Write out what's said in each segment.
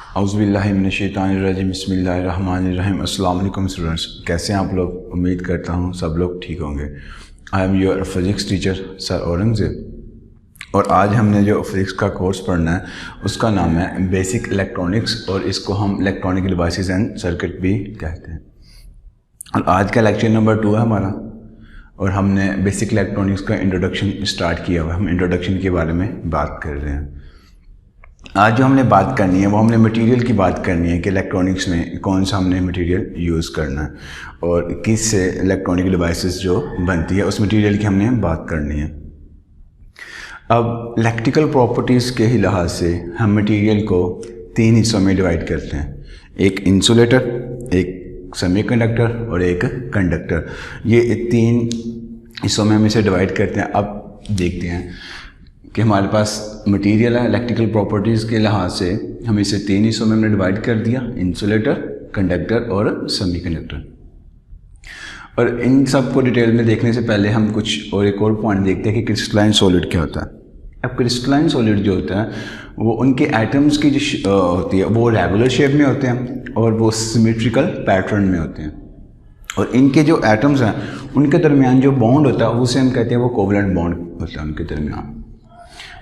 औज़ुबिल्लाहिमिनश्शैतानिर्रजीम बिस्मिल्लाहिर्रहमानिर्रहीम। अस्सलाम वालेकुम स्टूडेंट्स, कैसे हैं आप लोग? उम्मीद करता हूँ सब लोग ठीक होंगे। I am your physics teacher sir Aurangzeb और आज हमने जो फिज़िक्स का कोर्स पढ़ना है उसका नाम है बेसिक इलेक्ट्रॉनिक्स और इसको हम इलेक्ट्रॉनिक डिवाइसेस एंड सर्किट भी कहते हैं। और आज का लेक्चर नंबर 2 है हमारा और हमने बेसिक इलेक्ट्रॉनिक्स का इंट्रोडक्शन स्टार्ट किया हुआ है। हम इंट्रोडक्शन के बारे में बात कर रहे हैं। आज जो हमने बात करनी है वो हमने मटेरियल की बात करनी है कि इलेक्ट्रॉनिक्स में कौन सा हमने मटेरियल यूज़ करना है और किस से इलेक्ट्रॉनिक डिवाइसेस जो बनती है उस मटेरियल की हमने बात करनी है। अब इलेक्ट्रिकल प्रॉपर्टीज़ के ही लिहाज से हम मटेरियल को 3 हिस्सों में डिवाइड करते हैं, एक इंसुलेटर, एक सेमीकंडक्टर और एक कंडक्टर। ये 3 हिस्सों में हम इसे डिवाइड करते हैं। अब देखते हैं कि हमारे पास मटेरियल है, इलेक्ट्रिकल प्रॉपर्टीज़ के लिहाज से हम इसे 3 हिस्सों में हमने डिवाइड कर दिया, इंसुलेटर, कंडक्टर और सेमीकंडक्टर। और इन सब को डिटेल में देखने से पहले हम कुछ और एक और पॉइंट देखते हैं कि क्रिस्टलाइन सॉलिड क्या होता है। अब क्रिस्टलाइन सॉलिड जो होता है वो उनके एटम्स की जो होती है वो रेगुलर शेप में होते हैं और वो सिमेट्रिकल पैटर्न में होते हैं। और इनके जो एटम्स हैं उनके दरमियान जो बॉन्ड होता है उसे हम कहते हैं वो कोवलेंट बॉन्ड होता है उनके दरमियान।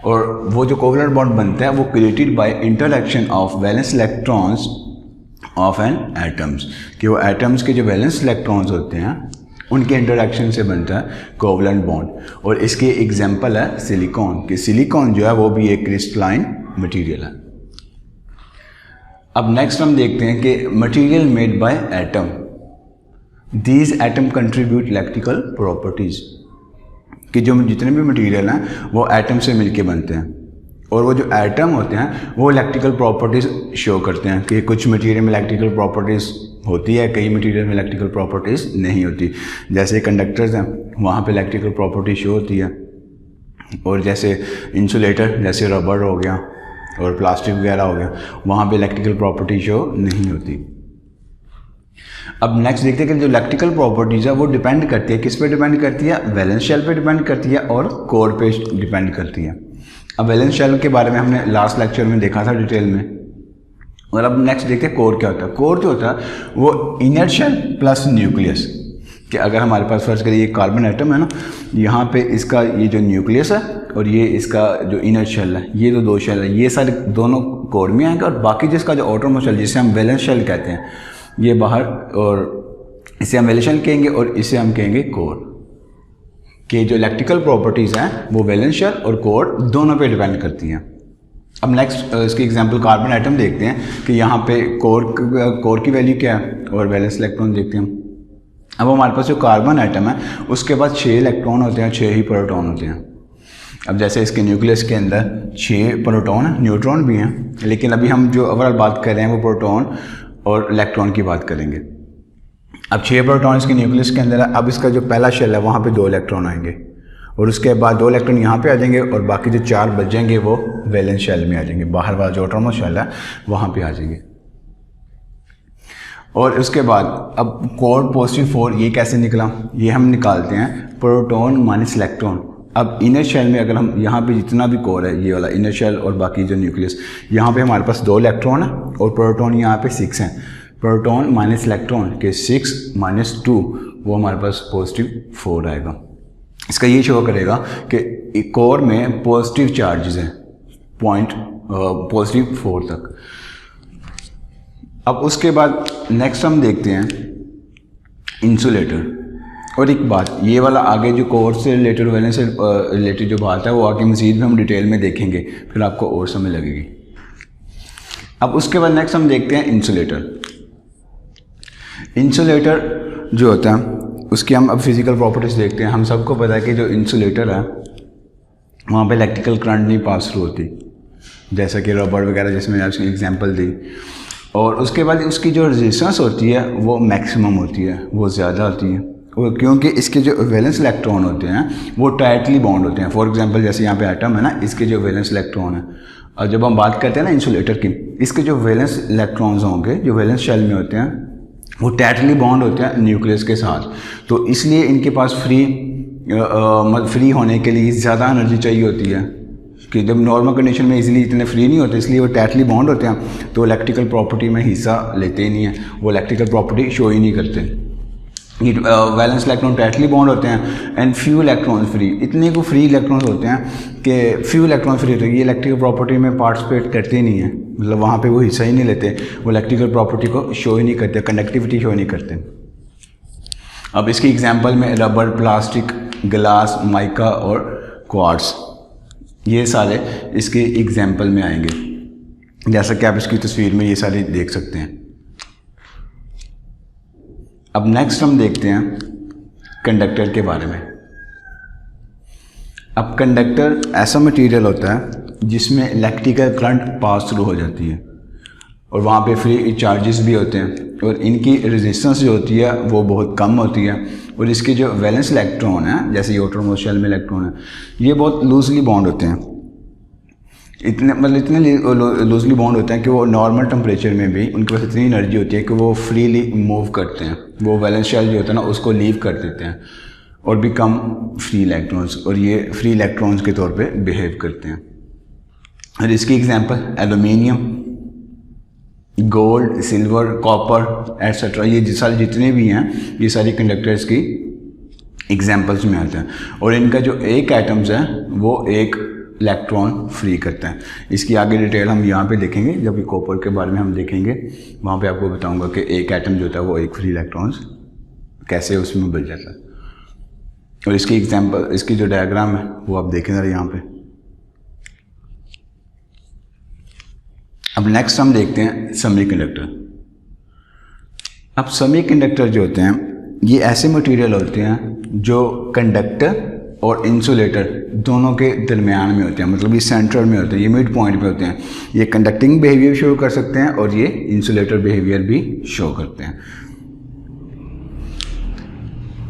और वो जो कोवलेंट बॉन्ड बनता है वो created by interaction of valence electrons of an atoms, कि वो एटम्स के जो वैलेंस इलेक्ट्रॉन्स होते हैं उनके इंटरैक्शन से बनता है कोवलेंट बॉन्ड। और इसके एग्जांपल है सिलिकॉन, कि सिलिकॉन जो है वो भी एक क्रिस्टलाइन मटेरियल है। अब नेक्स्ट हम देखते हैं कि material made by atom, these atom contribute electrical properties, कि जो जितने भी मटेरियल हैं वो एटम से मिलके बनते हैं और वो जो एटम होते हैं वो इलेक्ट्रिकल प्रॉपर्टीज़ शो करते हैं कि कुछ मटेरियल में इलेक्ट्रिकल प्रॉपर्टीज़ होती है, कई मटेरियल में इलेक्ट्रिकल प्रॉपर्टीज़ नहीं होती। जैसे कंडक्टर्स हैं वहाँ पे इलेक्ट्रिकल प्रॉपर्टी शो होती है, और जैसे इंसुलेटर जैसे रबर हो गया और प्लास्टिक वगैरह हो गया वहाँ पे इलेक्ट्रिकल प्रॉपर्टी शो नहीं होती। अब नेक्स्ट देखते हैं कि जो इलेक्ट्रिकल प्रॉपर्टीज़ है वो डिपेंड करती है, किस पे डिपेंड करती है? वैलेंस शेल पे डिपेंड करती है और कोर पे डिपेंड करती है। अब वैलेंस शेल के बारे में हमने लास्ट लेक्चर में देखा था डिटेल में, और अब नेक्स्ट देखते हैं कोर क्या होता है। कोर जो होता है वो इनर शेल प्लस न्यूक्लियस, कि अगर हमारे पास फर्ज करिए ये कार्बन एटम है ना, यहाँ पे इसका ये जो न्यूक्लियस है और ये इसका जो इनर शेल है, ये जो 2 शेल है ये सारे दोनों कोर में आएंगे, और बाकी जिसका जो आउटरमोस्ट शेल जिसे हम वैलेंस शेल कहते हैं ये बाहर, और इसे हम वैलेंस शेल कहेंगे और इसे हम कहेंगे कोर। के जो इलेक्ट्रिकल प्रॉपर्टीज़ हैं वो वैलेंस शेल और कोर दोनों पे डिपेंड करती हैं। अब नेक्स्ट इसकी एग्जांपल कार्बन एटम देखते हैं कि यहाँ पे कोर की वैल्यू क्या है और वैलेंस इलेक्ट्रॉन देखते हैं हम। अब हमारे पास जो कार्बन एटम है उसके बाद 6 इलेक्ट्रॉन होते हैं, 6 ही प्रोटॉन होते हैं। अब जैसे इसके न्यूक्लियस के अंदर 6 प्रोटॉन हैं, न्यूट्रॉन भी हैं, लेकिन अभी हम जो ओवरऑल बात कर रहे हैं वो प्रोटॉन और इलेक्ट्रॉन की बात करेंगे। अब 6 प्रोटॉन इसके न्यूक्लियस के अंदर है। अब इसका जो पहला शेल है वहाँ पे 2 इलेक्ट्रॉन आएंगे और उसके बाद 2 इलेक्ट्रॉन यहाँ पे आ जाएंगे और बाकी जो 4 बचेंगे वो वैलेंस शेल में आ जाएंगे, बाहर वाला जो आउटरमोस्ट शेल है वहाँ पे आ जाएंगे। और उसके बाद अब कोर पॉजिटिव 4 ये कैसे निकला, ये हम निकालते हैं प्रोटॉन माइनस इलेक्ट्रॉन। अब इनर शेल में अगर हम यहाँ पे जितना भी कोर है ये वाला इनर शेल और बाकी जो न्यूक्लियस, यहाँ पे हमारे पास 2 इलेक्ट्रॉन है और प्रोटॉन यहाँ पे 6 हैं। प्रोटॉन माइनस इलेक्ट्रॉन के 6 माइनस 2 वो हमारे पास पॉजिटिव 4 आएगा। इसका ये शो करेगा कि कोर में पॉजिटिव चार्जेस हैं पॉजिटिव 4 तक। अब उसके बाद नेक्स्ट हम देखते हैं इंसुलेटर। और एक बात, ये वाला आगे जो कोर से रिलेटेड वैलेंस से रिलेटेड जो बात है वो आगे मज़ीद में हम डिटेल में देखेंगे, फिर आपको और समझ लगेगी। अब उसके बाद नेक्स्ट हम देखते हैं इंसुलेटर। इंसुलेटर जो होता है उसकी हम अब फिज़िकल प्रॉपर्टीज़ देखते हैं। हम सबको पता है कि जो इंसुलेटर है वहाँ पे इलेक्ट्रिकल करंट नहीं पास थ्रू होती, जैसा कि रबर वगैरह जिसमें आपने एग्जांपल दी। और उसके बाद उसकी जो रेजिस्टेंस होती है वो मैक्सिमम होती है, वो ज़्यादा होती है, क्योंकि इसके जो वैलेंस इलेक्ट्रॉन होते हैं वो टाइटली बॉन्ड होते हैं। फॉर एग्जांपल जैसे यहाँ पे एटम है ना, इसके जो वैलेंस इलेक्ट्रॉन है, और जब हम बात करते हैं ना इंसुलेटर की, इसके जो वैलेंस इलेक्ट्रॉन्स होंगे जो वैलेंस शेल में होते हैं वो टाइटली बॉन्ड होते हैं न्यूक्लियस के साथ, तो इसलिए इनके पास फ्री होने के लिए ज़्यादा एनर्जी चाहिए होती है कि जब नॉर्मल कंडीशन में इजीली इतने फ्री नहीं होते, इसलिए वो टाइटली बॉन्ड होते हैं, तो इलेक्ट्रिकल प्रॉपर्टी में हिस्सा लेते ही नहीं हैं, वो इलेक्ट्रिकल प्रॉपर्टी शो ही नहीं करते। ये वैलेंस इलेक्ट्रॉन टाइटली बॉन्ड होते हैं एंड फ्यू इलेक्ट्रॉन फ्री, इतने को फ्री इलेक्ट्रॉन्स होते हैं कि फ्यू इलेक्ट्रॉन फ्री होते हैं, ये इलेक्ट्रिकल प्रॉपर्टी में पार्टिसिपेट करते ही नहीं है, मतलब वहाँ पे वो हिस्सा ही नहीं लेते, वो इलेक्ट्रिकल प्रॉपर्टी को शो ही नहीं करते, कंडक्टिविटी शो नहीं करते। अब इसकी एग्जांपल में रबर, प्लास्टिक, ग्लास, माइका और क्वार्ट्ज, ये सारे इसके एग्जांपल में आएंगे, जैसा कि आप इसकी तस्वीर में ये सारे देख सकते हैं। अब नेक्स्ट हम देखते हैं कंडक्टर के बारे में। अब कंडक्टर ऐसा मटेरियल होता है जिसमें इलेक्ट्रिकल करंट पास थ्रू हो जाती है और वहाँ पे फ्री चार्जेस भी होते हैं और इनकी रेजिस्टेंस जो होती है वो बहुत कम होती है और इसके जो वैलेंस इलेक्ट्रॉन है, जैसे ये आउटरमोस्ट शेल में इलेक्ट्रॉन है, ये बहुत लूजली बॉन्ड होते हैं, इतने लूजली बॉन्ड होते हैं कि वो नॉर्मल टेम्परेचर में भी उनके पास इतनी एनर्जी होती है कि वो फ्रीली मूव करते हैं, वो वैलेंस शेल जो होता है ना उसको लीव कर देते हैं और बिकम फ्री इलेक्ट्रॉन्स, और ये फ्री इलेक्ट्रॉन्स के तौर पे बिहेव करते हैं। और इसकी example aluminium, gold, silver, copper etcetera, ये सारे जितने भी हैं ये सारी कंडक्टर्स की एग्जांपल्स में आते हैं और इनका जो एक एटम्स है वो एक इलेक्ट्रॉन फ्री करता है। इसकी आगे डिटेल हम यहाँ पे देखेंगे, जब ये कॉपर के बारे में हम देखेंगे वहाँ पे आपको बताऊँगा कि एक एटम जो होता है वो एक फ्री इलेक्ट्रॉन्स कैसे उसमें बच जाता है। और इसकी एग्जांपल, इसकी जो डायग्राम है वो आप देखें जरा यहाँ पे। अब नेक्स्ट हम देखते हैं सेमीकंडक्टर। अब सेमीकंडक्टर जो होते हैं ये ऐसे मटेरियल होते हैं जो कंडक्टर और इंसुलेटर दोनों के दरमियान में होते हैं, मतलब ये सेंटर में होते हैं, ये मिड पॉइंट पे होते हैं। ये कंडक्टिंग बिहेवियर शो कर सकते हैं और ये इंसुलेटर बिहेवियर भी शो करते हैं।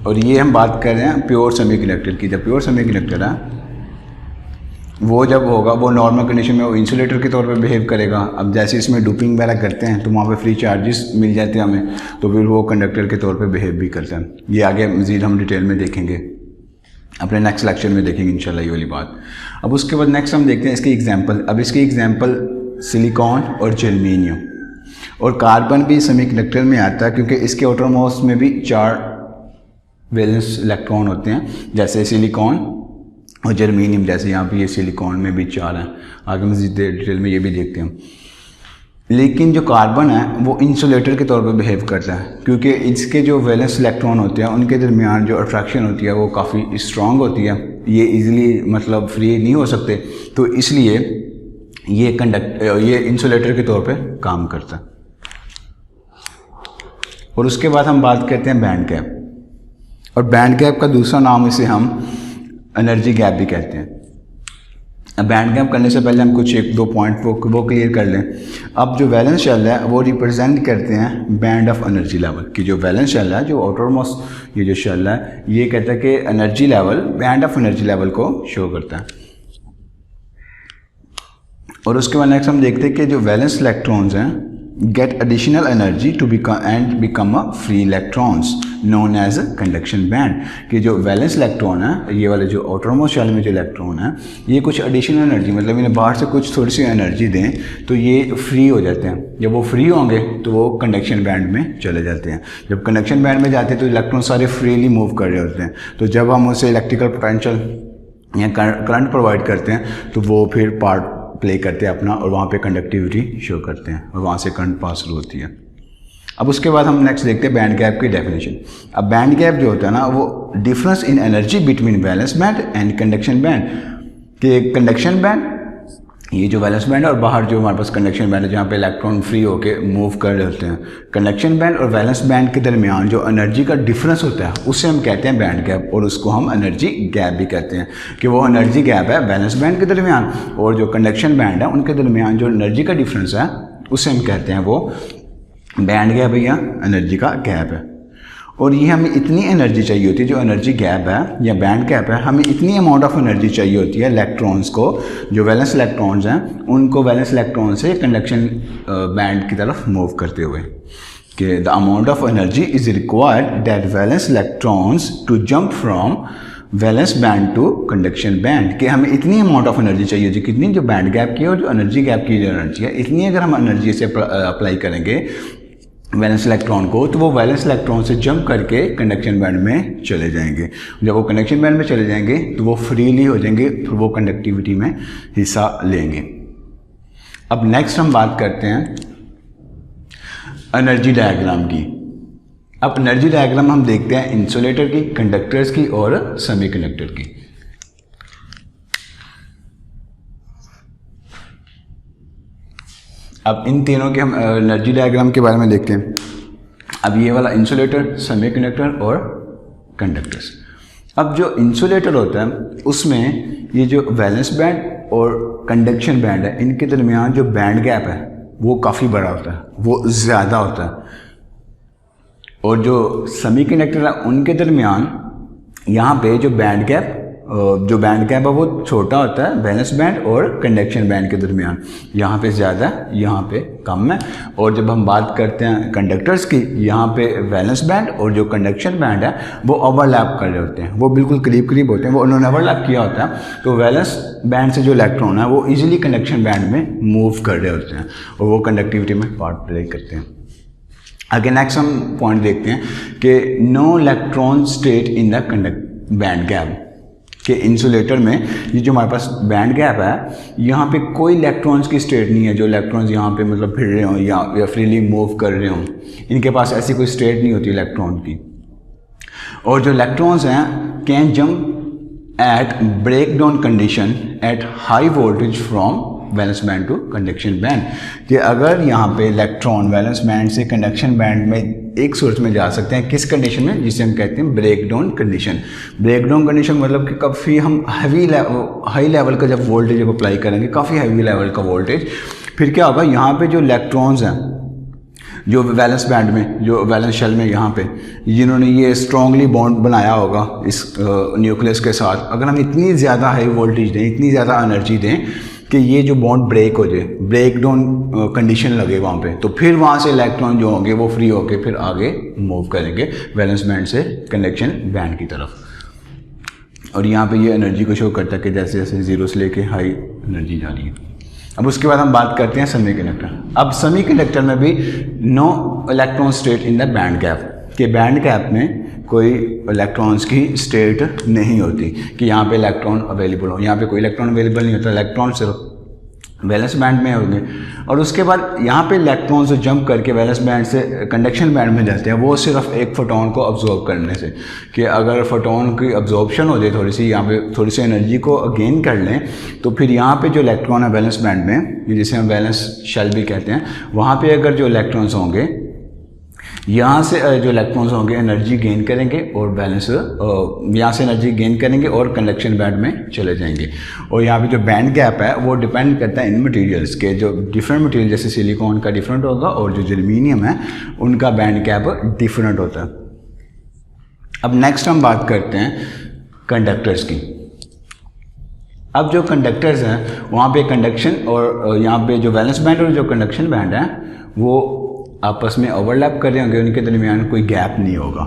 और ये हम बात कर रहे हैं प्योर सेमीकंडक्टर की। जब प्योर सेमीकंडक्टर है वो जब होगा वो नॉर्मल कंडीशन में वो इंसुलेटर के तौर पे बिहेव करेगा। अब जैसे इसमें डोपिंग वगैरह करते हैं तो वहाँ पे फ्री चार्जेस मिल जाते हैं हमें, तो फिर वो कंडक्टर के तौर पे बिहेव भी करता है। ये आगे मज़ीद हम डिटेल में देखेंगे, अपने नेक्स्ट लेक्चर में देखेंगे इंशाल्लाह ये वाली बात। अब उसके बाद नेक्स्ट हम देखते हैं इसकी एग्जाम्पल। अब इसकी एग्जाम्पल सिलिकॉन और जर्मेनियम और कार्बन भी सेमीकंडक्टर में आता है क्योंकि इसके आउटरमोस्ट में भी 4 वैलेंस इलेक्ट्रॉन होते हैं, जैसे सिलिकॉन और जर्मेनियम, जैसे यहाँ पे ये सिलिकॉन में भी 4 हैं। आगे मज़ीद डिटेल में ये भी देखते हैं। लेकिन जो कार्बन है वो इंसुलेटर के तौर पर बिहेव करता है क्योंकि इसके जो वैलेंस इलेक्ट्रॉन होते हैं उनके दरमियान जो अट्रैक्शन होती है वो काफ़ी स्ट्रॉन्ग होती है, ये इजीली मतलब फ्री नहीं हो सकते, तो इसलिए ये इंसुलेटर के तौर पे काम करता है। और उसके बाद हम बात करते हैं बैंड गैप, और बैंड गैप का दूसरा नाम इसे हम एनर्जी गैप भी कहते हैं। अब बैंड गैप करने से पहले हम कुछ 1-2 पॉइंट वो क्लियर कर लें। अब जो वैलेंस शेल है वो रिप्रेजेंट करते हैं बैंड ऑफ एनर्जी लेवल की। जो वैलेंस शेल है, जो आउटरमोस्ट ये जो शेल है, ये कहता है कि energy level, band of energy level को शो करता है। और उसके बाद नेक्स्ट हम देखते हैं कि जो वैलेंस इलेक्ट्रॉन्स हैं get additional energy to become a free electrons known as a conduction band. कि जो वैलेंस इलेक्ट्रॉन है, ये वाले जो आउटरमोस्ट शेल में जो इलेक्ट्रॉन है, ये कुछ एडिशनल एनर्जी, मतलब इन्हें बाहर से कुछ थोड़ी सी एनर्जी दें तो ये फ्री हो जाते हैं। जब वो फ्री होंगे तो वो कंडक्शन बैंड में चले जाते हैं। जब कंडक्शन बैंड में जाते हैं तो इलेक्ट्रॉन सारे फ्रीली मूव कर रहे होते हैं, तो जब हम उसे इलेक्ट्रिकल पोटेंशियल या करंट प्रोवाइड करते हैं तो वो फिर पार्ट प्ले करते हैं अपना और वहाँ पे कंडक्टिविटी शो करते हैं और वहाँ से करंट पास होती है। अब उसके बाद हम नेक्स्ट देखते हैं बैंड गैप की डेफिनेशन। अब बैंड गैप जो होता है ना वो difference in energy between valence band and conduction band. कि कंडक्शन बैंड, ये जो वैलेंस बैंड है, और बाहर जो हमारे पास कंडक्शन बैंड है जहाँ पे इलेक्ट्रॉन फ्री होके मूव कर रहे होते हैं। कंडक्शन बैंड और वैलेंस बैंड के दरमियान जो एनर्जी का डिफरेंस होता है उसे हम कहते हैं बैंड गैप, और उसको हम एनर्जी गैप भी कहते हैं। कि वो एनर्जी गैप है वैलेंस बैंड के दरमियान और जो कंडक्शन बैंड है उनके दरमियान जो एनर्जी का डिफरेंस है उसे हम कहते हैं वो बैंड गैप है या एनर्जी का गैप है। और ये हमें इतनी एनर्जी चाहिए होती है, जो एनर्जी गैप है या बैंड गैप है, हमें इतनी अमाउंट ऑफ एनर्जी चाहिए होती है इलेक्ट्रॉन्स को, जो वैलेंस इलेक्ट्रॉन्स हैं उनको वैलेंस इलेक्ट्रॉन से कंडक्शन बैंड की तरफ मूव करते हुए। कि the amount of energy is required that valence electrons to jump from valence band to conduction band, कि हमें इतनी अमाउंट ऑफ एनर्जी चाहिए होती है, कितनी, जो बैंड गैप की और जो एनर्जी गैप की जो एनर्जी है, इतनी अगर हम एनर्जी से अप्लाई करेंगे वैलेंस इलेक्ट्रॉन को, तो वो वैलेंस इलेक्ट्रॉन से जंप करके कंडक्शन बैंड में चले जाएंगे। जब वो कंडक्शन बैंड में चले जाएंगे तो वो फ्रीली हो जाएंगे, फिर वो कंडक्टिविटी में हिस्सा लेंगे। अब नेक्स्ट हम बात करते हैं एनर्जी डायग्राम की। अब एनर्जी डायग्राम हम देखते हैं इंसुलेटर की, कंडक्टर्स की और सेमीकंडक्टर की। अब इन तीनों के हम एनर्जी डायग्राम के बारे में देखते हैं। अब ये वाला इंसुलेटर, सेमीकंडक्टर और कंडक्टर्स। अब जो इंसुलेटर होता है उसमें ये जो वैलेंस बैंड और कंडक्शन बैंड है, इनके दरमियान जो बैंड गैप है वो काफ़ी बड़ा होता है, वो ज़्यादा होता है। और जो सेमीकंडक्टर है उनके दरमियान यहाँ पे जो बैंड गैप है वो छोटा होता है, वैलेंस बैंड और कंडक्शन बैंड के दरमियान। यहाँ पे ज़्यादा, यहाँ पे कम है। और जब हम बात करते हैं कंडक्टर्स की, यहाँ पे वैलेंस बैंड और जो कंडक्शन बैंड है वो ओवरलैप कर रहे होते हैं, वो बिल्कुल करीब करीब होते हैं, वो उन्होंने ओवरलैप किया होता है। तो वैलेंस बैंड से जो इलेक्ट्रॉन है वो ईजिली कंडक्शन बैंड में मूव कर रहे होते हैं और वो कंडक्टिविटी में पार्ट प्ले करते हैं। आगे नेक्स्ट हम पॉइंट देखते हैं कि no electron state in the band gap, कि इंसुलेटर में ये जो हमारे पास बैंड गैप है, यहाँ पे कोई इलेक्ट्रॉन्स की स्टेट नहीं है जो इलेक्ट्रॉन्स यहाँ पे मतलब फिर रहे हों या फ्रीली मूव कर रहे हों। इनके पास ऐसी कोई स्टेट नहीं होती इलेक्ट्रॉन की। और जो इलेक्ट्रॉन्स हैं can jump at break down condition at high voltage from valence band to conduction band, कि अगर यहाँ पे इलेक्ट्रॉन वैलेंस बैंड से कंडक्शन बैंड में एक सोर्स में जा सकते हैं, किस कंडीशन में, जिसे हम कहते हैं break down condition. Break down condition मतलब कि काफ़ी हम हाई लेवल का जब वोल्टेज जब अप्लाई करेंगे, काफ़ी हाई लेवल का वोल्टेज, फिर क्या होगा, यहाँ पे जो इलेक्ट्रॉन्स हैं जो वैलेंस बैंड में, जो वैलेंस शेल में यहाँ पे जिन्होंने ये स्ट्रॉन्गली बॉन्ड बनाया होगा इस न्यूक्लियस के साथ, अगर हम इतनी ज़्यादा हाई वोल्टेज दें, इतनी ज़्यादा एनर्जी दें कि ये जो बॉन्ड ब्रेक हो जाए, ब्रेक डाउन कंडीशन लगे वहाँ पे, तो फिर वहाँ से इलेक्ट्रॉन जो होंगे वो फ्री होके फिर आगे मूव करेंगे वैलेंस बैंड से कंडक्शन बैंड की तरफ। और यहाँ पे ये एनर्जी को शो करता है कि जैसे जैसे जीरो से लेके हाई एनर्जी जा रही है। अब उसके बाद हम बात करते हैं सेमीकंडक्टर। अब सेमीकंडक्टर में भी no electron state in the band gap, कि बैंड गैप में कोई इलेक्ट्रॉन्स की स्टेट नहीं होती कि यहाँ पे इलेक्ट्रॉन अवेलेबल हो, यहाँ पे कोई इलेक्ट्रॉन अवेलेबल नहीं होता, इलेक्ट्रॉन सिर्फ वैलेंस बैंड में होंगे। और उसके बाद यहाँ पे इलेक्ट्रॉन से जंप करके वैलेंस बैंड से कंडक्शन बैंड में जाते हैं, वो सिर्फ एक फोटोन को अब्जॉर्ब करने से, कि अगर फोटोन की अब्जॉर्प्शन हो जाए थोड़ी सी, यहाँ पे थोड़ी सी एनर्जी को गेन कर लें, तो फिर यहाँ पे जो इलेक्ट्रॉन है वैलेंस बैंड में, जिसे हम वैलेंस शेल भी कहते हैं, वहाँ पे अगर जो इलेक्ट्रॉन्स होंगे, यहाँ से जो इलेक्ट्रॉन्स होंगे एनर्जी गेन करेंगे और बैलेंस यहाँ से एनर्जी गेन करेंगे और कंडक्शन बैंड में चले जाएंगे। और यहाँ पे जो बैंड गैप है वो डिपेंड करता है इन मटेरियल्स के, जो डिफरेंट मटेरियल जैसे सिलिकॉन का डिफरेंट होगा और जो जर्मीनियम है उनका बैंड गैप डिफरेंट होता है। अब नेक्स्ट हम बात करते हैं कंडक्टर्स की। अब जो कंडक्टर्स हैं वहाँ पे कंडक्शन और यहाँ पे जो वैलेंस बैंड और जो कंडक्शन बैंड है वो आपस में ओवरलैप कर रहे होंगे, उनके दरमियान कोई गैप नहीं होगा।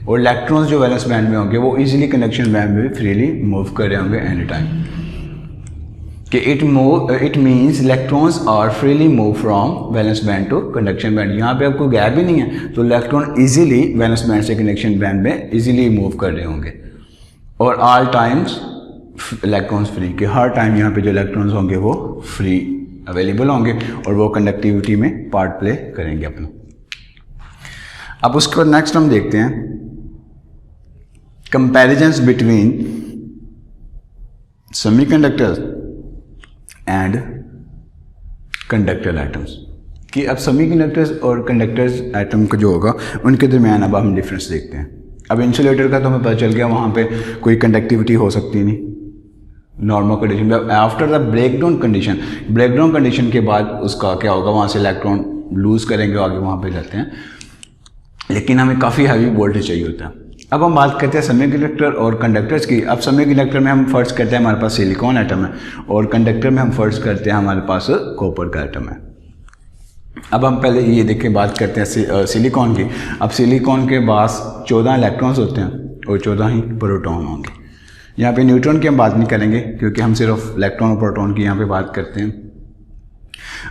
और इलेक्ट्रॉन्स जो वैलेंस बैंड में होंगे वो इजीली कंडक्शन बैंड में भी फ्रीली मूव कर रहे होंगे एनी टाइम, कि it means electrons are freely move from valence band to conduction band. यहाँ पे आपको गैप ही नहीं है तो इलेक्ट्रॉन इजीली वैलेंस बैंड से कंडक्शन बैंड में इजीली मूव कर रहे होंगे। और ऑल टाइम्स इलेक्ट्रॉन्स फ्री, कि हर टाइम यहाँ पे जो इलेक्ट्रॉन्स होंगे वो फ्री अवेलेबल होंगे और वो कंडक्टिविटी में पार्ट प्ले करेंगे अपना। अब उसके बाद नेक्स्ट हम देखते हैं comparisons between semiconductors and conductor atoms, कि अब सेमीकंडक्टर्स और कंडक्टर्स एटम का जो होगा उनके दरमियान अब हम डिफरेंस देखते हैं। अब इंसुलेटर का तो हमें पता चल गया, वहाँ पे कोई कंडक्टिविटी हो सकती नहीं नॉर्मल कंडीशन में। आफ्टर द ब्रेकडाउन कंडीशन के बाद उसका क्या होगा, वहाँ से इलेक्ट्रॉन लूज़ करेंगे, आगे वहाँ पे जाते हैं, लेकिन हमें काफ़ी हैवी वोल्टेज चाहिए होता है। अब हम बात करते हैं सेमीकंडक्टर और कंडक्टर्स की। अब सेमीकंडक्टर में हम फर्ज करते हैं हमारे पास सिलिकॉन एटम है और कंडक्टर में हम फर्ज करते हैं हमारे पास कॉपर का एटम है। अब हम पहले ये देखें, बात करते हैं सिलिकॉन की। अब सिलिकॉन के पास 14 इलेक्ट्रॉन्स होते हैं और 14 ही प्रोटॉन होंगे। यहाँ पे न्यूट्रॉन की हम बात नहीं करेंगे क्योंकि हम सिर्फ इलेक्ट्रॉन और प्रोटॉन की यहाँ पे बात करते हैं।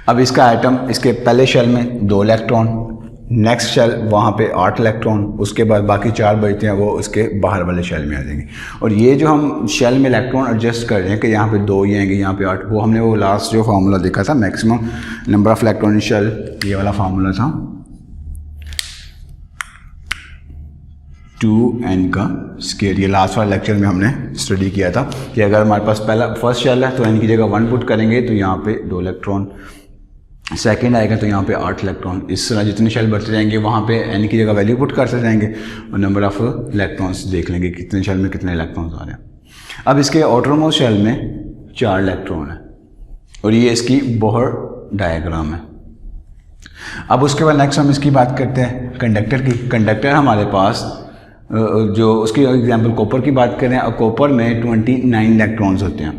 अब इसका एटम, इसके पहले शेल में 2 इलेक्ट्रॉन, नेक्स्ट शेल वहाँ पे 8 इलेक्ट्रॉन, उसके बाद बाकी 4 बचते हैं वो उसके बाहर वाले शेल में आ जाएंगे। और ये जो हम शेल में इलेक्ट्रॉन एडजस्ट कर रहे हैं कि यहाँ पे 2 ही आएंगे, यहाँ पे 8, वो हमने वो लास्ट जो फार्मूला देखा था maximum number of electron in shell, ये वाला फार्मूला था 2n का स्केयर। ये लास्ट वाले लेक्चर में हमने स्टडी किया था कि अगर हमारे पास पहला फर्स्ट शेल है तो n की जगह 1 पुट करेंगे तो यहाँ पे 2 इलेक्ट्रॉन, सेकंड आएगा तो यहाँ पे 8 इलेक्ट्रॉन। इस तरह जितने शेल बढ़ते जाएंगे वहाँ पे n की जगह वैल्यू पुट करते जाएंगे और नंबर ऑफ इलेक्ट्रॉन्स देख लेंगे कितने शेल में कितने इलेक्ट्रॉन्स आ रहे हैं। अब इसके आउटरमोस्ट शेल में 4 इलेक्ट्रॉन है और ये इसकी बोहर डायग्राम है। अब उसके बाद नेक्स्ट हम इसकी बात करते हैं कंडक्टर की। कंडक्टर हमारे पास जो उसकी एग्जांपल कॉपर की बात करें, और कॉपर में 29 इलेक्ट्रॉन्स होते हैं।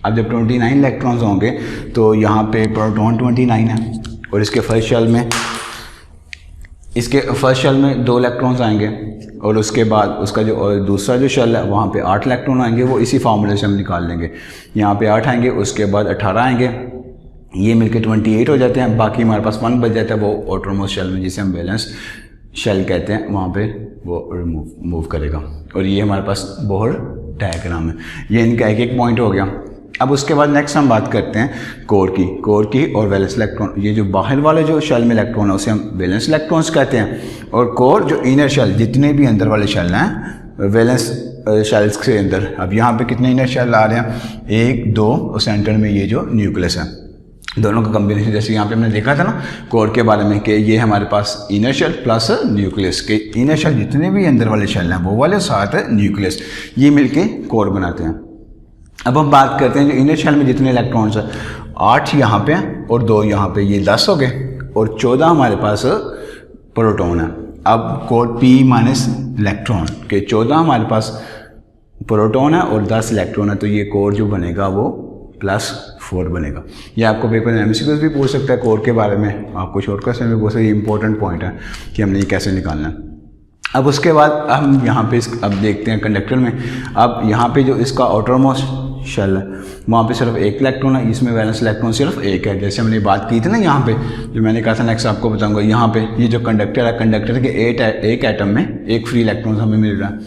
अब जब 29 इलेक्ट्रॉन्स होंगे तो यहाँ पे प्रोटॉन 29 है और इसके फर्स्ट शेल में 2 इलेक्ट्रॉन्स आएंगे और उसके बाद उसका जो दूसरा जो शेल है वहाँ पे 8 इलेक्ट्रॉन आएंगे। वो इसी फार्मूले से हम निकाल लेंगे। यहाँ पे 8 आएंगे, उसके बाद 18 आएंगे, ये मिलके 28 हो जाते हैं। बाकी हमारे पास 1 बच जाता है, वो आउटरमोस्ट शेल में जिसे हम बैलेंस शेल कहते हैं, वहाँ पे वो मूव करेगा। और ये हमारे पास बोहर डायग्राम है। ये इनका एक पॉइंट हो गया। अब उसके बाद नेक्स्ट हम बात करते हैं कोर की और वैलेंस इलेक्ट्रॉन। ये जो बाहर वाले जो शेल में इलेक्ट्रॉन है उसे हम वैलेंस इलेक्ट्रॉन्स कहते हैं, और कोर जो इनर शेल, जितने भी अंदर वाले शेल हैं वैलेंस शेल्स के अंदर। अब यहाँ पे कितने इनर शेल आ रहे हैं, 1, 2 और सेंटर में ये जो न्यूक्लियस है, दोनों का कम्बिनेशन। जैसे यहाँ पे हमने देखा था ना कोर के बारे में कि ये हमारे पास इनर शेल प्लस न्यूक्लियस के, इनर शेल जितने भी अंदर वाले शेल हैं वो वाले, साथ है न्यूक्लियस, ये मिलके कोर बनाते हैं। अब हम बात करते हैं जो इनर शेल में जितने इलेक्ट्रॉन्स हैं, 8 यहाँ पे हैं और 2 यहाँ पे, ये 10 हो गए और 14 हमारे पास प्रोटॉन है। अब कोर P माइनस इलेक्ट्रॉन के 14 हमारे पास प्रोटॉन है और 10 इलेक्ट्रॉन है, तो ये कोर जो बनेगा वो +4 बनेगा। ये आपको पेपर में MCQs भी पूछ सकता है कोर के बारे में, आपको शॉर्टकट में भी पूछ सकता है। ये इंपॉर्टेंट पॉइंट है कि हमने ये कैसे निकालना है। अब उसके बाद हम यहाँ पे अब देखते हैं कंडक्टर में। अब यहाँ पे जो इसका आउटरमोस्ट शेल है वहाँ पे सिर्फ 1 इलेक्ट्रॉन है, इसमें वैलेंस इलेक्ट्रॉन सिर्फ 1 है। जैसे हमने बात की थी ना यहाँ पे, जो मैंने कहा था नेक्स्ट आपको बताऊंगा। यहाँ पे ये जो कंडक्टर है, कंडक्टर के एक एटम में 1 फ्री इलेक्ट्रॉन हमें मिल रहा है।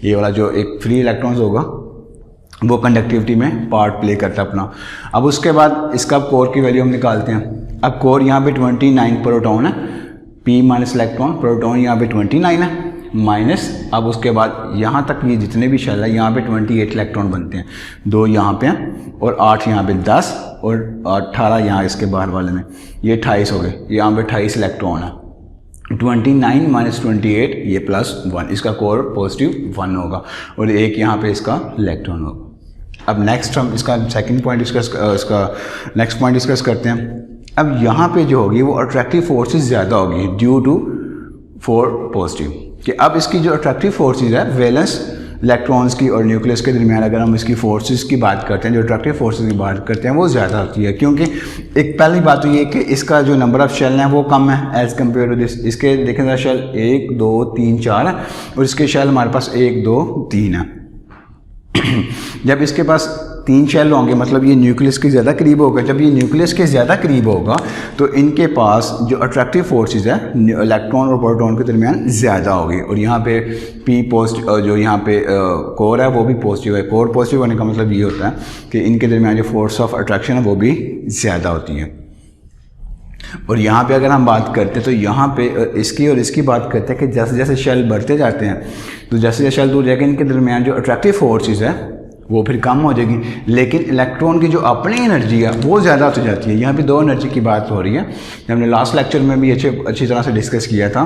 ये वाला जो 1 फ्री इलेक्ट्रॉन होगा वो कंडक्टिविटी में पार्ट प्ले करता है अपना। अब उसके बाद इसका कोर की वैल्यू हम निकालते हैं। अब कोर यहाँ पे 29 प्रोटॉन है, P माइनस इलेक्ट्रॉन, प्रोटॉन यहाँ पे 29 है माइनस। अब उसके बाद यहाँ तक ये जितने भी शेल है यहाँ पे 28 इलेक्ट्रॉन बनते हैं, 2 यहाँ पे हैं और 8 यहाँ पे, 10 और 18 यहाँ इसके बाहर वाले में, ये 28 हो गए। यहाँ पे 28 इलेक्ट्रॉन है। 29 माइनस 28 ये +1, इसका कोर +1 होगा और 1 यहाँ पे इसका इलेक्ट्रॉन होगा। अब नेक्स्ट हम इसका सेकंड पॉइंट इसका नेक्स्ट पॉइंट डिस्कस करते हैं। अब यहाँ पे जो होगी वो अट्रैक्टिव फोर्सेस ज़्यादा होगी ड्यू टू 4 पॉजिटिव, कि अब इसकी जो अट्रैक्टिव फोर्सेस है वैलेंस इलेक्ट्रॉन्स की और न्यूक्लियस के दरमियान अगर हम इसकी फोर्सेस की बात करते हैं, जो अट्रैक्टिव फोर्सेस की बात करते हैं वो ज़्यादा होती है। क्योंकि एक पहली बात तो ये कि इसका जो नंबर ऑफ शेल हैं वो कम है एज़ कम्पेयर टू दिस। इसके देखें जरा शेल 1, 2, 3, 4 है और इसके शेल हमारे पास 1, 2, 3 है। जब इसके पास 3 शेल होंगे मतलब ये न्यूक्लियस के ज़्यादा करीब होगा। जब ये न्यूक्लियस के ज़्यादा करीब होगा तो इनके पास जो अट्रैक्टिव फोर्सेस है इलेक्ट्रॉन और प्रोटॉन के दरमियान ज़्यादा होगी। और यहाँ पे P पॉजिटिव, जो यहाँ पे कोर है वो भी पॉजिटिव है। कोर पॉजिटिव होने का मतलब ये होता है कि इनके दरमियान जो फोर्स ऑफ अट्रैक्शन है वो भी ज़्यादा होती है। और यहाँ पे अगर हम बात करते हैं तो यहाँ पे इसकी और इसकी बात करते हैं कि जैसे जैसे शेल बढ़ते जाते हैं तो जैसे जैसे शेल दूर जाएगा इनके दरमियान जो अट्रैक्टिव फोर्सेस है वो फिर कम हो जाएगी, लेकिन इलेक्ट्रॉन की जो अपनी एनर्जी है वो ज़्यादा हो जाती है। यहाँ पे 2 एनर्जी की बात हो रही है। हमने लास्ट लेक्चर में भी अच्छी तरह से डिस्कस किया था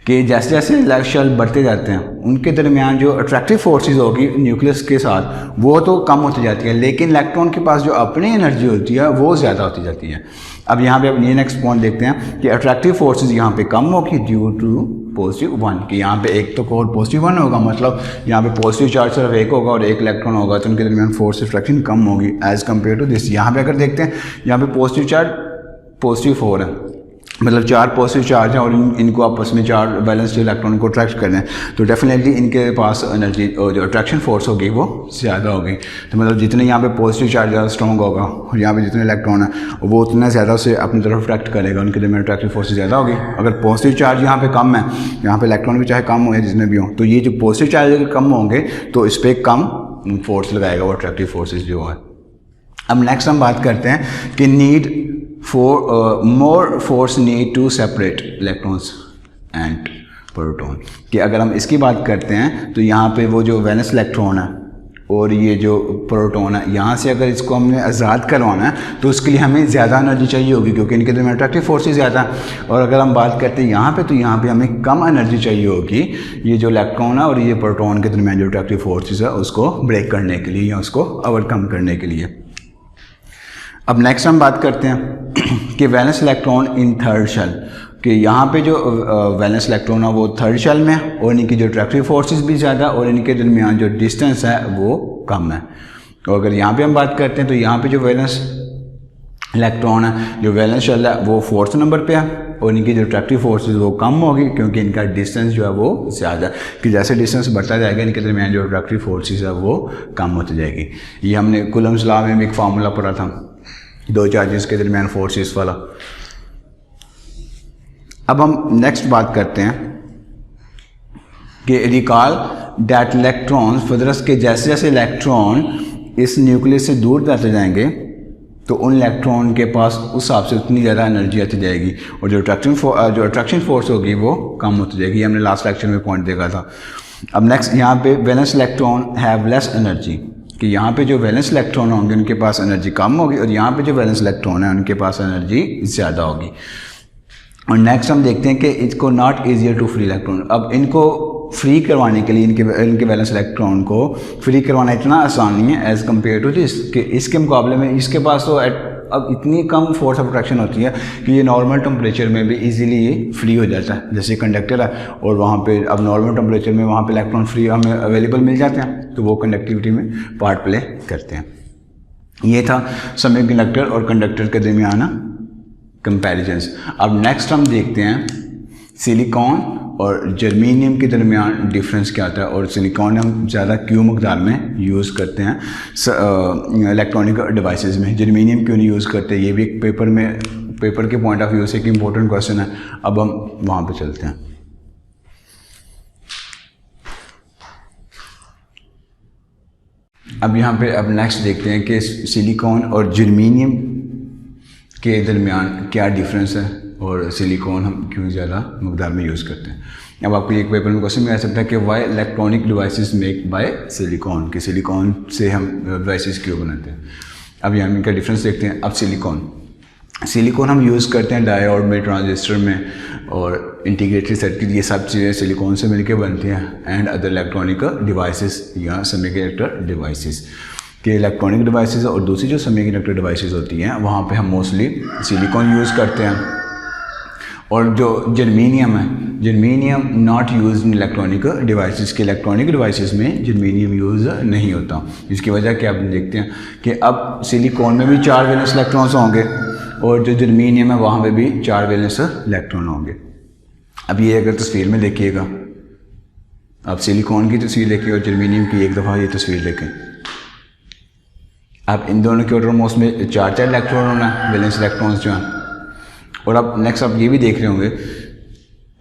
कि जैसे जैसे शेल बढ़ते जाते हैं उनके दरमियान जो अट्रैक्टिव फोर्सेस होगी न्यूक्लियस के साथ वो तो कम होती जाती है, लेकिन इलेक्ट्रॉन के पास जो अपनी एनर्जी होती है वो ज़्यादा होती जाती है। अब यहाँ पे अब ये नेक्स्ट पॉइंट देखते हैं कि अट्रैक्टिव फोर्सेस यहाँ पे कम होगी ड्यू टू +1, कि यहाँ पे एक तो कोर +1 होगा, मतलब यहाँ पे पॉजिटिव चार्ज सिर्फ 1 होगा और 1 इलेक्ट्रॉन होगा तो उनके दरमियान फोर्स अट्रैक्शन कम होगी एज़ कम्पेयर टू दिस। यहाँ पे अगर देखते हैं यहाँ पे पॉजिटिव चार्ज +4 है मतलब 4 पॉजिटिव चार्ज हैं और इनको आपस में 4 बैलेंस इलेक्ट्रॉन को अट्रैक्ट करना है, तो डेफिनेटली इनके पास एनर्जी और जो अट्रैक्शन फोर्स होगी वो ज़्यादा होगी। तो मतलब जितने यहाँ पे पॉजिटिव चार्ज ज़्यादा स्ट्रॉन्ग होगा और यहाँ पे जितने इलेक्ट्रॉन है वो उतना ज़्यादा उसे अपनी तरफ अट्रैक्ट करेगा, उनके दरमियान अट्रैक्शन फोर्स ज़्यादा होगी। अगर पॉजिटिव चार्ज यहाँ पे कम है, यहाँ पे इलेक्ट्रॉन भी चाहे कम हो या जितने भी हों, तो ये जो पॉजिटिव चार्ज अगर कम होंगे तो इस पर कम फोर्स लगाएगा वो अट्रैक्टिव फोर्सेज जो है। अब नेक्स्ट हम बात करते हैं कि need for more force need to separate electrons and proton, कि अगर हम इसकी बात करते हैं तो यहाँ पे वो जो वैलेंस इलेक्ट्रॉन है और ये जो प्रोटॉन है, यहाँ से अगर इसको हमने आज़ाद करवाना है तो उसके लिए हमें ज़्यादा एनर्जी चाहिए होगी क्योंकि इनके दरमियान अट्रैक्टिव फोर्सेस ज़्यादा। और अगर हम बात करते हैं यहाँ पे तो यहाँ पे हमें कम एनर्जी चाहिए होगी ये जो इलेक्ट्रॉन है और ये प्रोटॉन के दरमियान जो अट्रैक्टिव फोर्सेस है उसको ब्रेक करने के लिए या उसको ओवरकम करने के लिए। अब नेक्स्ट हम बात करते हैं कि valence electron in third shell, कि यहाँ पे जो वैलेंस इलेक्ट्रॉन है वो थर्ड शेल में है और इनकी जो अट्रैक्टिव फोर्सेस भी ज़्यादा और इनके दरमियान जो डिस्टेंस है वो कम है। तो अगर यहाँ पे हम बात करते हैं तो यहाँ पे जो वैलेंस इलेक्ट्रॉन है, जो वैलेंस शेल है वो 4th नंबर पे है और इनकी जो अट्रैक्टिव फोर्सेस वो कम होगी क्योंकि इनका डिस्टेंस जो है वो ज़्यादा, कि जैसे डिस्टेंस बढ़ता जाएगा इनके दरमियान जो अट्रैक्टिव फोर्सेस है वो कम होती जाएगी। ये हमने कूलम्स लॉ में भी एक फार्मूला पढ़ा था, 2 चार्जेस के दरमियान फोर्सेस वाला। अब हम नेक्स्ट बात करते हैं कि रिकॉल दैट इलेक्ट्रॉन्स फर्दरस के जैसे जैसे इलेक्ट्रॉन इस न्यूक्लियस से दूर जाते जाएंगे तो उन इलेक्ट्रॉन के पास उस हिसाब से उतनी ज़्यादा एनर्जी आती जाएगी और जो अट्रैक्शन फोर्स होगी वो कम होती जाएगी। हमने लास्ट लेक्चर में पॉइंट देखा था। अब नेक्स्ट यहाँ पे valence electron have less energy, कि यहाँ पे जो वैलेंस इलेक्ट्रॉन होंगे उनके पास एनर्जी कम होगी और यहाँ पे जो वैलेंस इलेक्ट्रॉन है उनके पास एनर्जी ज़्यादा होगी। और नेक्स्ट हम देखते हैं कि इसको not easier to free electron. अब इनको फ्री करवाने के लिए इनके वैलेंस इलेक्ट्रॉन को फ्री करवाना इतना आसान नहीं है एज़ कम्पेयर टू दिस, कि इसके मुकाबले में इसके पास तो अब इतनी कम फोर्स ऑफ अट्रैक्शन होती है कि ये नॉर्मल टेम्परेचर में भी इजीली ये फ्री हो जाता है। जैसे कंडक्टर है और वहाँ पे अब नॉर्मल टेम्परेचर में वहाँ पे इलेक्ट्रॉन फ्री हमें अवेलेबल मिल जाते हैं तो वो कंडक्टिविटी में पार्ट प्ले करते हैं। ये था सेमीकंडक्टर और कंडक्टर के दरमियान कंपैरिजन्स। अब नेक्स्ट हम देखते हैं सिलिकॉन और जर्मेनियम के दरमियान डिफरेंस क्या आता है और सिलिकॉन हम ज़्यादा क्यों मकदार में यूज़ करते हैं इलेक्ट्रॉनिक डिवाइसेस में, जर्मेनियम क्यों नहीं यूज़ करते, ये भी एक पेपर के पॉइंट ऑफ व्यू से एक इम्पोर्टेंट क्वेश्चन है। अब हम वहाँ पे चलते हैं। अब यहाँ पे अब नेक्स्ट देखते हैं कि सिलिकॉन और जर्मेनियम के दरमियान क्या डिफरेंस है और सिलिकॉन हम क्यों ज़्यादा मकदार में यूज़ करते हैं। अब आपको एक पेपर में क्वेश्चन भी आ सकता है कि why electronic devices make by silicon, कि सिलिकॉन से हम डिवाइसेस क्यों बनाते हैं। अब यहाँ इनका डिफरेंस देखते हैं। अब सिलिकॉन हम यूज़ करते हैं डायोड में, ट्रांजिस्टर में और इंटीग्रेटेड सर्किट, ये सब चीज़ें सिलिकॉन से मिलकर बनती हैं। एंड अदर इलेक्ट्रॉनिक डिवाइसेस या सेमीकंडक्टर डिवाइसेस, के इलेक्ट्रॉनिक डिवाइसेस और दूसरी जो सेमीकंडक्टर डिवाइसेस होती हैं वहाँ पे हम मोस्टली सिलिकॉन यूज़ करते हैं। और जो जर्मेनियम है, germanium not use in electronic devices, के इलेक्ट्रॉनिक डिवाइसेस में जर्मेनियम यूज़ नहीं होता। इसकी वजह क्या आप देखते हैं कि अब सिलिकॉन में भी 4 वैलेंस इलेक्ट्रॉन्स होंगे और जो जर्मेनियम है वहाँ पे भी 4 वैलेंस इलेक्ट्रॉन होंगे। अब ये अगर तस्वीर में देखिएगा, आप सिलिकॉन की तस्वीर देखिए और जर्मेनियम की एक दफ़ा ये तस्वीर देखें, अब इन दोनों के ऑटोमोस्ट में 4 इलेक्ट्रॉन होना है, वैलेंस इलेक्ट्रॉन्स जो हैं। और अब नेक्स्ट आप ये भी देख रहे होंगे,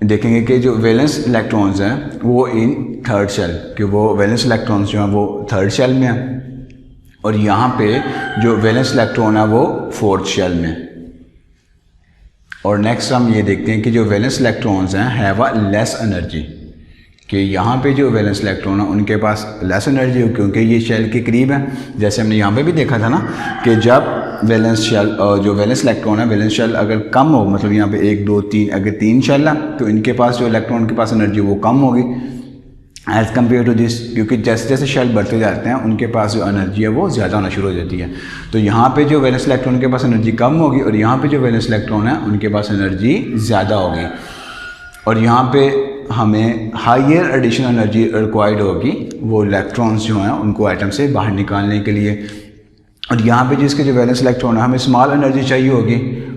देखेंगे कि जो वैलेंस इलेक्ट्रॉन्स हैं वो इन थर्ड शेल, कि वो वैलेंस इलेक्ट्रॉन्स जो हैं वो थर्ड शेल में हैं और यहाँ पे जो वैलेंस इलेक्ट्रॉन है वो 4th शेल में। और नेक्स्ट हम ये देखते हैं कि जो वैलेंस इलेक्ट्रॉन्स हैं हैव अ लेस एनर्जी, कि यहाँ पे जो वैलेंस इलेक्ट्रॉन है उनके पास लेस एनर्जी हो क्योंकि ये शेल के करीब है। जैसे हमने यहाँ पे भी देखा था ना कि जब वैलेंस शेल जो वैलेंस इलेक्ट्रॉन है, वैलेंस शेल अगर कम हो, मतलब यहाँ पे 1 2 3 अगर 3 शेल है तो इनके पास जो इलेक्ट्रॉन के पास एनर्जी वो कम होगी एज़ कम्पेयर टू दिस, क्योंकि जैसे जैसे शेल बढ़ते जाते हैं उनके पास जो एनर्जी है वो ज़्यादा होना शुरू हो जाती है। तो यहाँ पे जो वैलेंस इलेक्ट्रॉन के पास एनर्जी कम होगी और यहाँ पे जो वैलेंस इलेक्ट्रॉन है उनके पास एनर्जी ज़्यादा होगी और यहाँ पे हमें हायर एडिशनल एनर्जी रिक्वायर्ड होगी वो इलेक्ट्रॉन्स जो हैं उनको एटम से बाहर निकालने के लिए। और यहाँ पे जिसके जो वैलेंस इलेक्ट्रॉन है हमें स्मॉल एनर्जी चाहिए होगी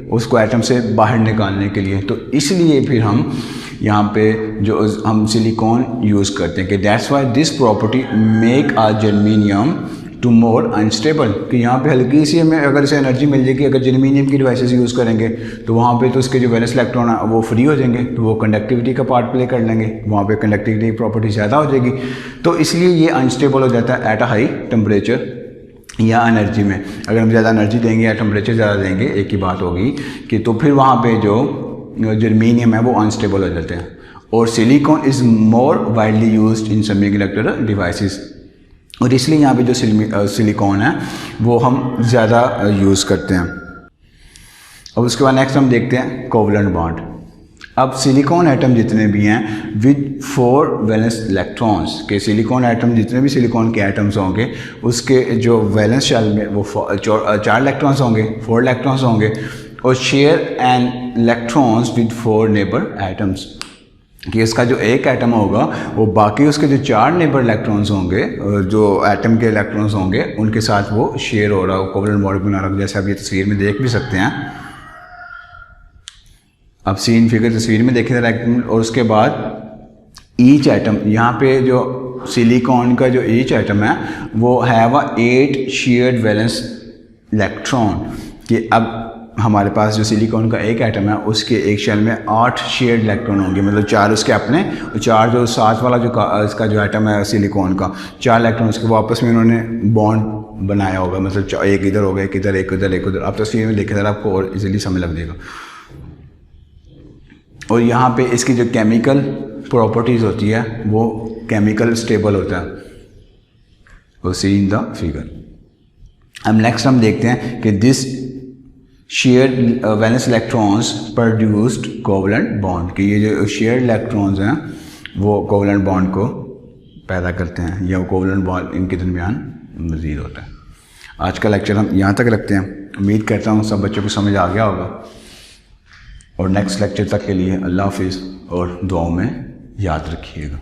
उसको एटम से बाहर निकालने के लिए। तो इसलिए फिर हम यहाँ पे जो हम सिलिकॉन यूज़ करते हैं कि that's why this property make आ जर्मीनियम टू मोर अनस्टेबल, कि यहाँ पे हल्की सी हमें अगर इसे एनर्जी मिल जाएगी, अगर जर्मीनियम की डिवाइसेस यूज़ करेंगे तो वहाँ पे तो उसके जो वैलेंस इलेक्ट्रॉन है वो फ्री हो जाएंगे, तो वो कंडक्टिविटी का पार्ट प्ले कर लेंगे, वहाँ पे कंडक्टिविटी प्रॉपर्टी ज़्यादा हो जाएगी। तो इसलिए ये अनस्टेबल हो जाता है एट अ हाई टेम्परेचर या एनर्जी में। अगर हम ज़्यादा एनर्जी देंगे या टेम्परेचर ज़्यादा देंगे, एक ही बात होगी कि तो फिर वहाँ पे जो जर्मीनियम है वो अनस्टेबल हो जाते हैं। और silicon is more widely used in semiconductor devices, और इसलिए यहाँ पे जो सिलिकॉन है वो हम ज़्यादा यूज़ करते हैं। अब उसके बाद नेक्स्ट हम देखते हैं कोवलेंट बॉन्ड। अब सिलिकॉन एटम जितने भी हैं विद 4 वैलेंस इलेक्ट्रॉन्स के, सिलिकॉन एटम जितने भी सिलिकॉन के एटम्स होंगे उसके जो वैलेंस शेल में वो 4 इलेक्ट्रॉन्स होंगे, 4 इलेक्ट्रॉन्स होंगे, और share an electrons with 4 neighbour atoms, कि इसका जो एक एटम होगा वो बाकी उसके जो 4 नेबर इलेक्ट्रॉन्स होंगे, जो एटम के इलेक्ट्रॉन्स होंगे उनके साथ वो शेयर हो रहा हो, कोवलेंट बॉन्ड बना रहा हो, जैसे आप ये तस्वीर में देख भी सकते हैं। अब सीन फिगर तस्वीर में देखें जरा। और उसके बाद ईच एटम, यहाँ पे जो सिलिकॉन का जो ईच एटम है वो have a 8 shared valence electron, कि अब हमारे पास जो सिलिकॉन का एक एटम है उसके एक शेल में 8 शेयर्ड इलेक्ट्रॉन होंगे, मतलब 4 उसके अपने, 4 जो साथ वाला जो इसका जो एटम है सिलिकॉन का 4 इलेक्ट्रॉन उसके वापस में उन्होंने बॉन्ड बनाया होगा, मतलब एक इधर होगा, एक इधर, एक उधर, एक उधर। आप तस्वीर में देखें जरा, आपको और इजीली समझ लग जाएगा। और यहाँ पे इसकी जो केमिकल प्रॉपर्टीज़ होती है वो केमिकल स्टेबल होता है, वो सी इन द फिगर। अब नेक्स्ट हम देखते हैं कि this shared valence electrons produced covalent bond, कि ये जो शेयर्ड इलेक्ट्रॉन्स हैं वो कोवलेंट बॉन्ड को पैदा करते हैं, या वो कोवलेंट बॉन्ड इनके दरमियान मज़ीद होता है। आज का लेक्चर हम यहाँ तक रखते हैं। उम्मीद करता हूँ सब बच्चों को समझ आ गया होगा, और नेक्स्ट लेक्चर तक के लिए अल्लाह हाफिज़, और दुआओं में याद रखिएगा।